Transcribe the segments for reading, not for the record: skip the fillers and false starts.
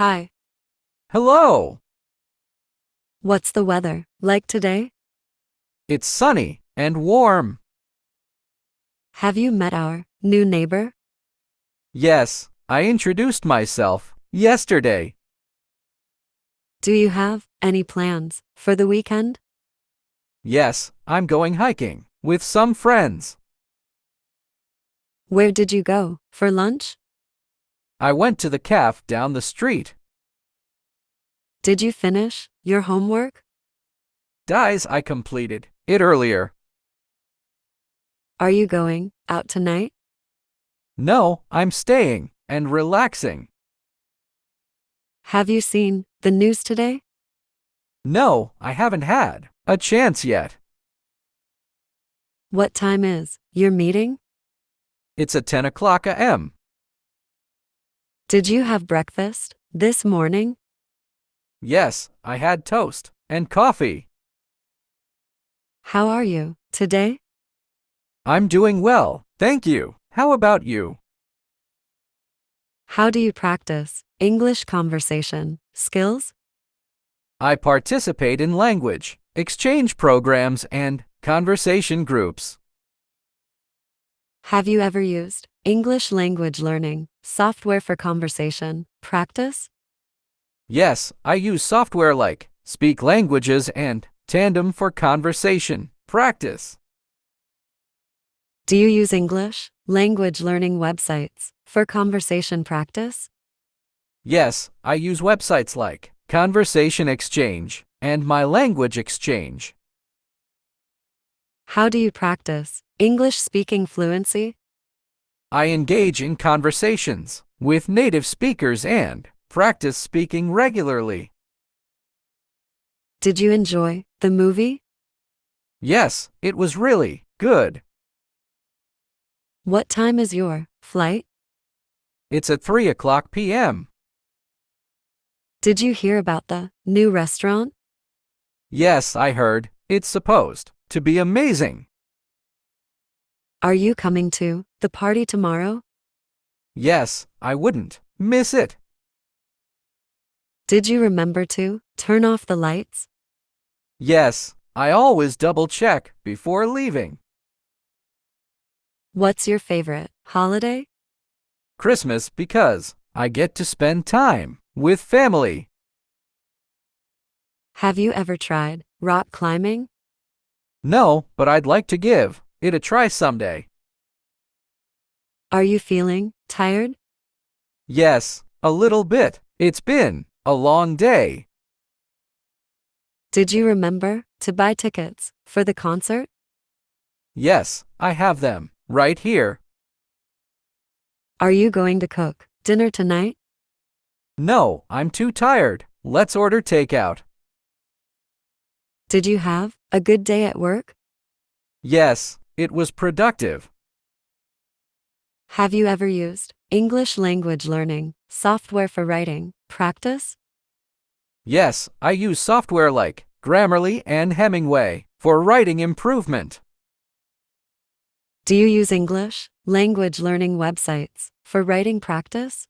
Hi, Hello! what's the weather like today? It's sunny and warm. Have you met our new neighbor? Yes, I introduced myself yesterday. Do you have any plans for the weekend? Yes, I'm going hiking with some friends. Where did you go for lunch? I went to the cafe down the street. Did you finish your homework? Dies I completed it earlier. Are you going out tonight? No, I'm staying and relaxing. Have you seen the news today? No, I haven't had a chance yet. What time is your meeting? It's at 10 o'clock a.m. Did you have breakfast this morning? Yes, I had toast and coffee. How are you today? I'm doing well, thank you. How about you? How do you practice English conversation skills? I participate in language exchange programs and conversation groups. Have you ever used English language learning software for conversation practice? Yes, I use software like Speak Languages and Tandem for conversation practice. Do you use English language learning websites for conversation practice? Yes, I use websites like Conversation Exchange and My Language Exchange. How do you practice English speaking fluency? I engage in conversations with native speakers and practice speaking regularly. Did you enjoy the movie? Yes, it was really good. What time is your flight? It's at 3 o'clock p.m. Did you hear about the new restaurant? Yes, I heard. It's supposed to be amazing. Are you coming to the party tomorrow? Yes, I wouldn't miss it. Did you remember to turn off the lights? Yes, I always double check before leaving. What's your favorite holiday? Christmas because I get to spend time with family. Have you ever tried rock climbing? No, but I'd like to give it a try someday. Are you feeling tired? Yes, a little bit. It's been a long day. Did you remember to buy tickets for the concert? Yes, I have them right here. Are you going to cook dinner tonight? No, I'm too tired. Let's order takeout. Did you have a good day at work? Yes, it was productive. Have you ever used English language learning software for writing practice? Yes, I use software like Grammarly and Hemingway for writing improvement. Do you use English language learning websites for writing practice?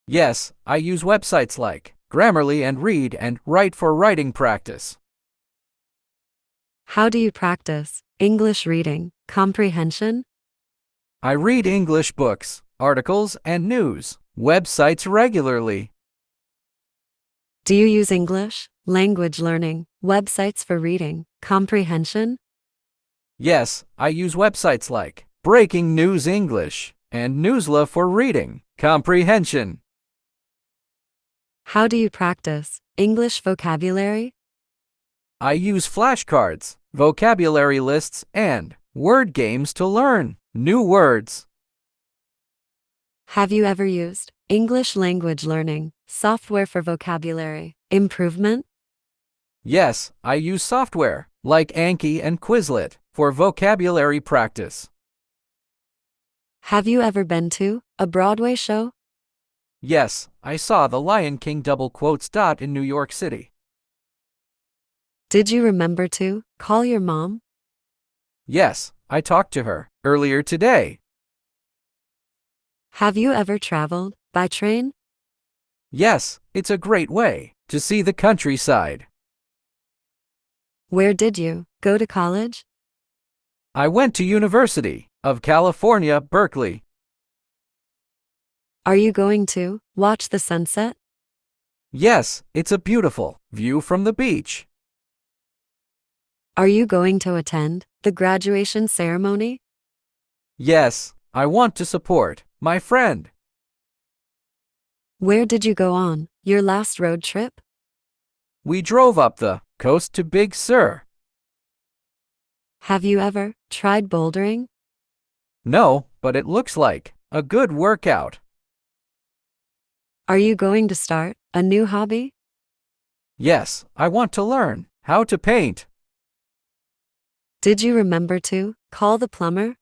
Yes, I use websites like Grammarly and Read and Write for writing practice. How do you practice English reading comprehension? I read English books, articles, and news websites regularly. Do you use English language learning websites for reading comprehension? Yes, I use websites like Breaking News English and Newsla for reading comprehension. How do you practice English vocabulary? I use flashcards, vocabulary lists, and word games to learn new words. Have you ever used English language learning software for vocabulary improvement? Yes, I use software like Anki and Quizlet for vocabulary practice. Have you ever been to a Broadway show? Yes, I saw The Lion King in New York City. Did you remember to call your mom? Yes, I talked to her earlier today. Have you ever traveled by train? Yes, it's a great way to see the countryside. Where did you go to college? I went to University of California, Berkeley. Are you going to watch the sunset? Yes, it's a beautiful view from the beach. Are you going to attend the graduation ceremony? Yes, I want to support my friend. Where did you go on your last road trip? We drove up the coast to Big Sur. Have you ever tried bouldering? No, but it looks like a good workout. Are you going to start a new hobby? Yes, I want to learn how to paint. Did you remember to call the plumber?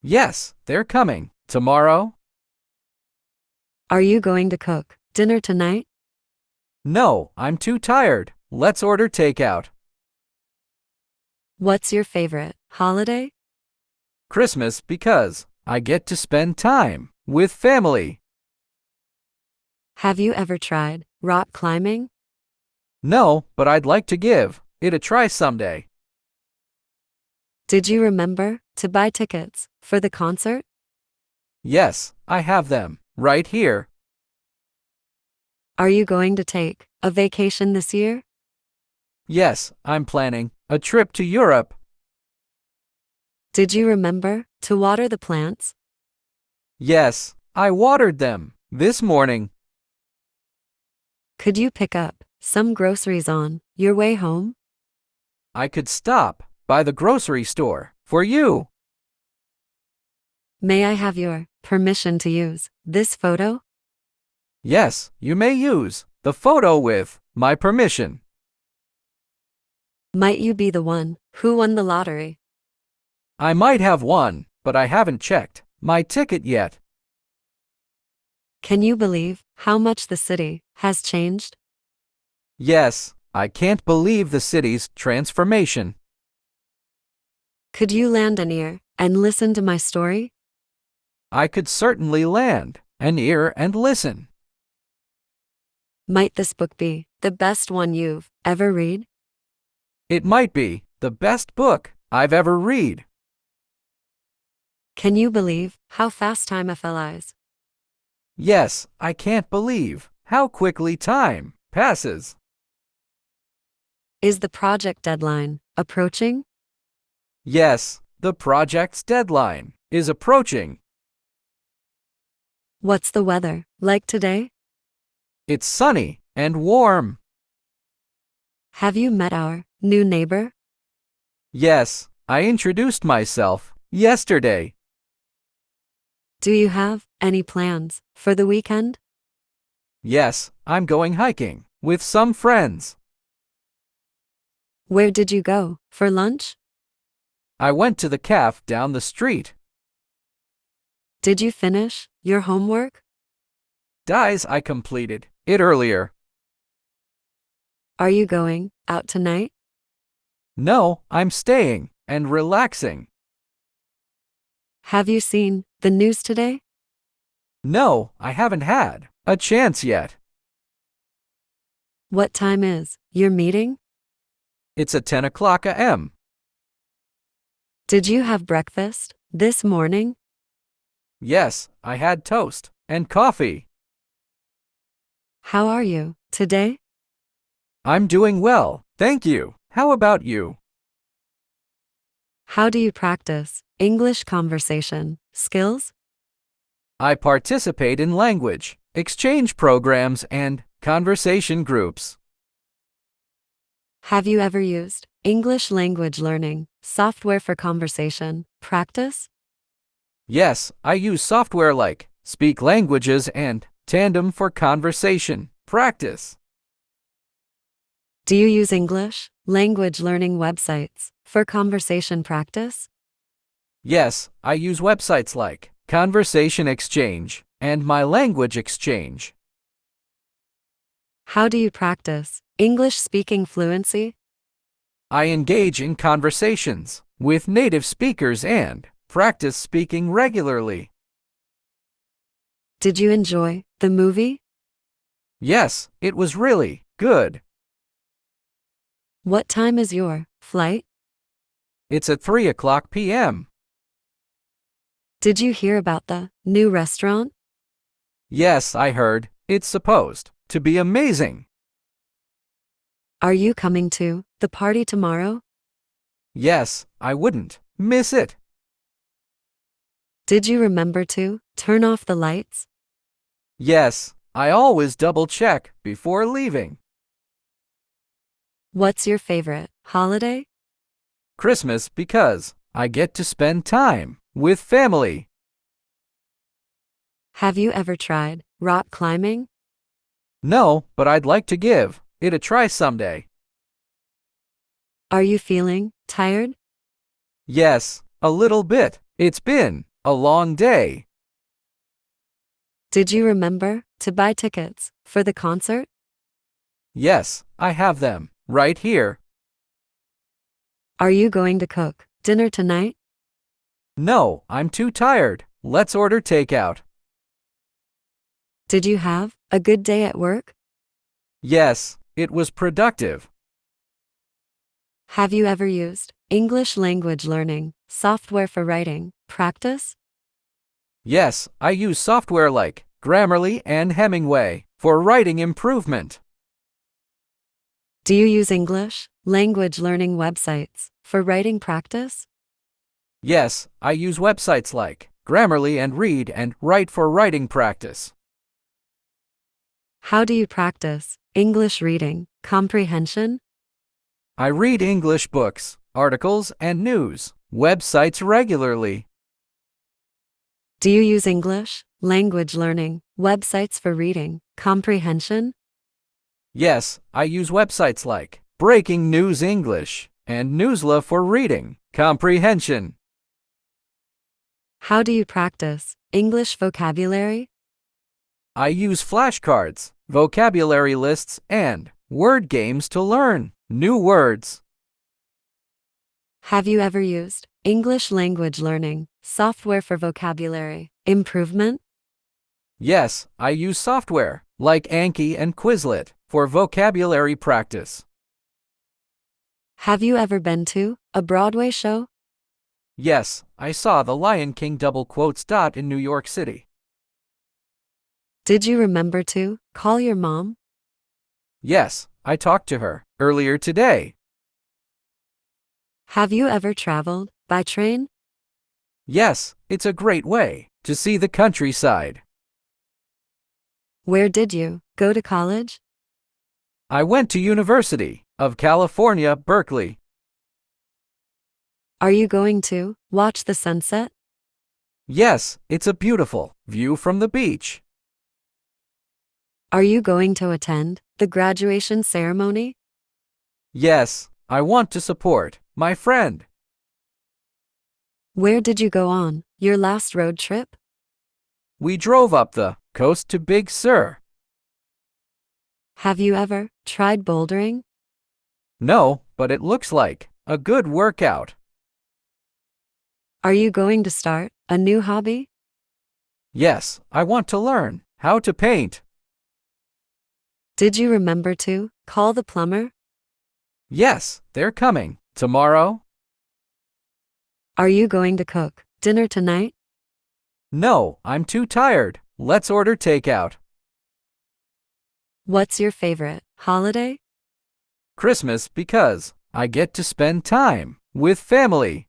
Yes, they're coming tomorrow. Are you going to cook dinner tonight? No, I'm too tired. Let's order takeout. What's your favorite holiday? Christmas because I get to spend time with family. Have you ever tried rock climbing? No, but I'd like to give it a try someday. Did you remember to buy tickets for the concert? Yes, I have them right here. Are you going to take a vacation this year? Yes, I'm planning a trip to Europe. Did you remember to water the plants? Yes, I watered them this morning. Could you pick up some groceries on your way home? I could stop by the grocery store for you. May I have your permission to use this photo? Yes, you may use the photo with my permission. Might you be the one who won the lottery? I might have won, but I haven't checked my ticket yet. Can you believe how much the city has changed? Yes, I can't believe the city's transformation. Could you land an ear and listen to my story? I could certainly land an ear and listen. Might this book be the best one you've ever read? It might be the best book I've ever read. Can you believe how fast time flies? Yes, I can't believe how quickly time passes. Is the project deadline approaching? Yes, the project's deadline is approaching. What's the weather like today? It's sunny and warm. Have you met our new neighbor? Yes, I introduced myself yesterday. Do you have any plans for the weekend? Yes, I'm going hiking with some friends. Where did you go for lunch? I went to the cafe down the street. Did you finish your homework? I completed it earlier. Are you going out tonight? No, I'm staying and relaxing. Have you seen the news today? No, I haven't had a chance yet. What time is your meeting? It's at 10 o'clock a.m. Did you have breakfast this morning? Yes, I had toast and coffee. How are you today? I'm doing well, thank you. How about you? How do you practice English conversation skills? I participate in language exchange programs and conversation groups. Have you ever used English language learning software for conversation practice? Yes, I use software like Speak Languages and Tandem for conversation practice. Do you use English language learning websites for conversation practice? Yes, I use websites like Conversation Exchange and My Language Exchange. How do you practice English speaking fluency? I engage in conversations with native speakers and practice speaking regularly. Did you enjoy the movie? Yes, it was really good. What time is your flight? It's at 3 o'clock p.m. Did you hear about the new restaurant? Yes, I heard. It's supposed to be amazing. Are you coming to the party tomorrow? Yes, I wouldn't miss it. Did you remember to turn off the lights? Yes, I always double check before leaving. What's your favorite holiday? Christmas because I get to spend time with family. Have you ever tried rock climbing? No, but I'd like to give it a try someday. Are you feeling tired? Yes, a little bit. It's been a long day. Did you remember to buy tickets for the concert? Yes, I have them right here. Are you going to cook dinner tonight? No, I'm too tired. Let's order takeout. Did you have a good day at work? Yes, it was productive. Have you ever used English language learning software for writing practice? Yes, I use software like Grammarly and Hemingway for writing improvement. Do you use English language learning websites for writing practice? Yes, I use websites like Grammarly and Read and Write for writing practice. How do you practice English reading comprehension? I read English books, articles, and news websites regularly. Do you use English language learning websites for reading comprehension? Yes, I use websites like Breaking News English and Newsla for reading comprehension. How do you practice English vocabulary? I use flashcards, vocabulary lists, and word games to learn new words. Have you ever used English language learning software for vocabulary improvement? Yes, I use software like Anki and Quizlet for vocabulary practice. Have you ever been to a Broadway show? Yes, I saw The Lion King double quotes dot in New York City. Did you remember to call your mom? Yes, I talked to her earlier today. Have you ever traveled by train? Yes, it's a great way to see the countryside. Where did you go to college? I went to University of California, Berkeley. Are you going to watch the sunset? Yes, it's a beautiful view from the beach. Are you going to attend the graduation ceremony? Yes, I want to support my friend. Where did you go on your last road trip? We drove up the coast to Big Sur. Have you ever tried bouldering? No, but it looks like a good workout. Are you going to start a new hobby? Yes, I want to learn how to paint. Did you remember to call the plumber? Yes, they're coming tomorrow. Are you going to cook dinner tonight? No, I'm too tired. Let's order takeout. What's your favorite holiday? Christmas because I get to spend time with family.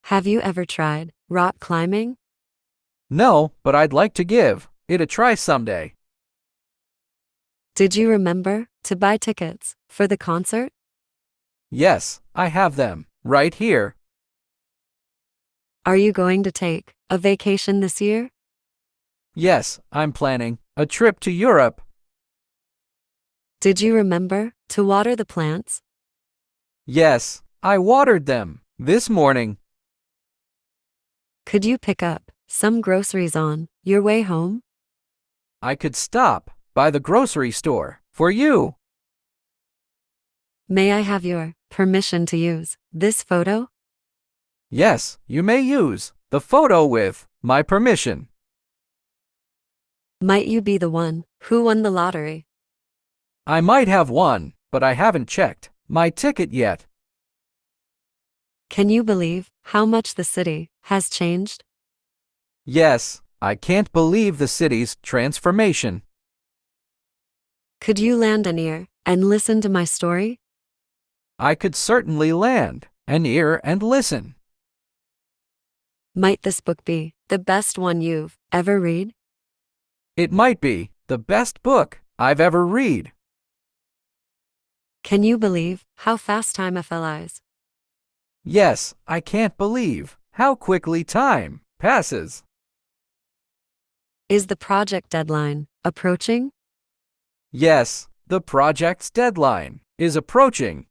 Have you ever tried rock climbing? No, but I'd like to give it a try someday. Did you remember to buy tickets for the concert? Yes, I have them right here. Are you going to take a vacation this year? Yes, I'm planning a trip to Europe. Did you remember to water the plants? Yes, I watered them this morning. Could you pick up some groceries on your way home? I could stop by the grocery store for you. May I have your permission to use this photo? Yes, you may use the photo with my permission. Might you be the one who won the lottery? I might have won, but I haven't checked my ticket yet. Can you believe how much the city has changed? Yes, I can't believe the city's transformation. Could you lend an ear and listen to my story? I could certainly lend an ear and listen. Might this book be the best one you've ever read? It might be the best book I've ever read. Can you believe how fast time flies? Yes, I can't believe how quickly time passes. Is the project deadline approaching? Yes, the project's deadline is approaching.